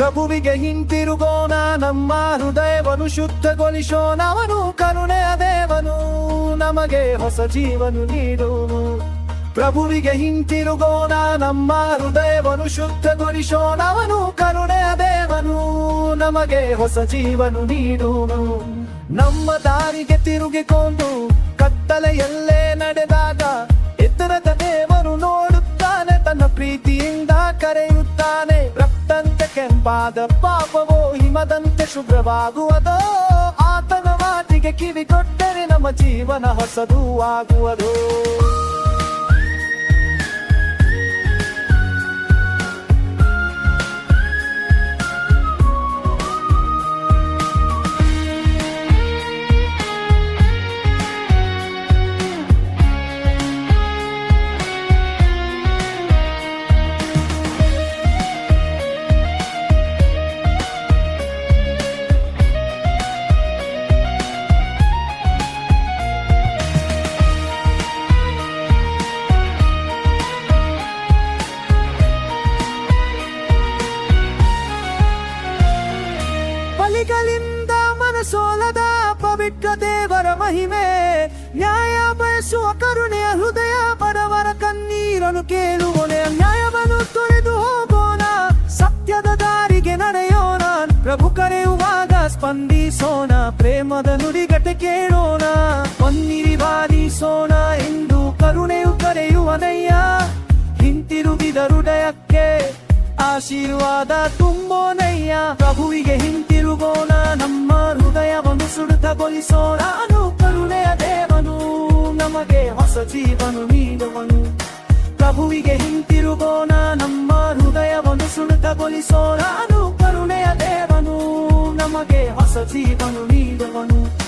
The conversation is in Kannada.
ಪ್ರಭುವಿಗೆ ಹಿಂತಿರುಗೋಣ, ನಮ್ಮ ಹೃದಯವನ್ನು ಶುದ್ಧಗೊಳಿಸೋಣ. ಅವನು ಕರುಣೆಯ ದೇವನು, ನಮಗೆ ಹೊಸ ಜೀವನು ನೀಡುವನು. ಪ್ರಭುವಿಗೆ ಹಿಂತಿರುಗೋಣ, ನಮ್ಮ ಹೃದಯವನ್ನು ಶುದ್ಧಗೊಳಿಸೋಣ. ಅವನು ಕರುಣೆಯ ದೇವನು, ನಮಗೆ ಹೊಸ ಜೀವನು ನೀಡುವನು. ನಮ್ಮ ದಾರಿಗೆ ತಿರುಗಿಕೊಂಡು ಕತ್ತಲೆಯಲ್ಲೇ ನಡೆದಾಗ ಎತ್ತರದ ದೇವರು ನೋಡುತ್ತಾನೆ, ತನ್ನ ಪ್ರೀತಿಯಿಂದ ಕರೆಯುತ್ತಾನೆ. ರಕ್ತಂತೆ ಕೆಂಪಾದ ಪಾಪವೋ ಹಿಮದಂತೆ ಶುಭ್ರವಾಗುವುದೋ, ಆತನ ಮಾತಿಗೆ ಕಿವಿ ಕೊಟ್ಟರೆ ನಮ್ಮ ಜೀವನ ಹೊಸದು ಆಗುವುದು. ಬಲಿಗಳಿಂದ ಮನಸೋಲದ ಪವಿತ್ರ ದೇವರ ಮಹಿಮೆ, ನ್ಯಾಯ ಬಯಸುವ ಕರುಣೆಯ ಹೃದಯ, ಬಡವರ ಕಣ್ಣೀರನ್ನು ಕೇಳುವನೆ. ನ್ಯಾಯವನ್ನು ತೊರೆದು ಹೋಗೋಣ, ಸತ್ಯದ ದಾರಿಗೆ ನಡೆಯೋಣ. ಪ್ರಭು ಕರೆಯುವಾಗ ಸ್ಪಂದಿಸೋಣ, ಪ್ರೇಮದ ನುಡಿಗತೆ ಕೇಳೋಣ. ಬನ್ನಿರಿ ಬಾರಿಸೋಣ ಎಂದು ಕರುಣೆಯು ಕರೆಯುವನಯ್ಯ. ಹಿಂತಿರುಗಿದ ಹೃದಯಕ್ಕೆ ಆಶೀರ್ವಾದ ತುಂಬೋನಯ್ಯ. ಪ್ರಭುವಿಗೆ ಹಿಂತಿರುಗೋಣ, ನಮ್ಮ ಹೃದಯವನ್ನು ಶುದ್ಧಗೊಳಿಸೋಣ. ಅವನು ಕರುಣೆಯ ದೇವನು, ನಮಗೆ ಹೊಸ ಜೀವನು ನೀಡುವನು. ಪ್ರಭುವಿಗೆ ಹಿಂತಿರುಗೋಣ, ನಮ್ಮ ಹೃದಯವನ್ನು ಶುದ್ಧಗೊಳಿಸೋಣ. ಅವನು ಕರುಣೆಯ ದೇವನು, ನಮಗೆ ಹೊಸ ಜೀವನು ನೀಡುವನು.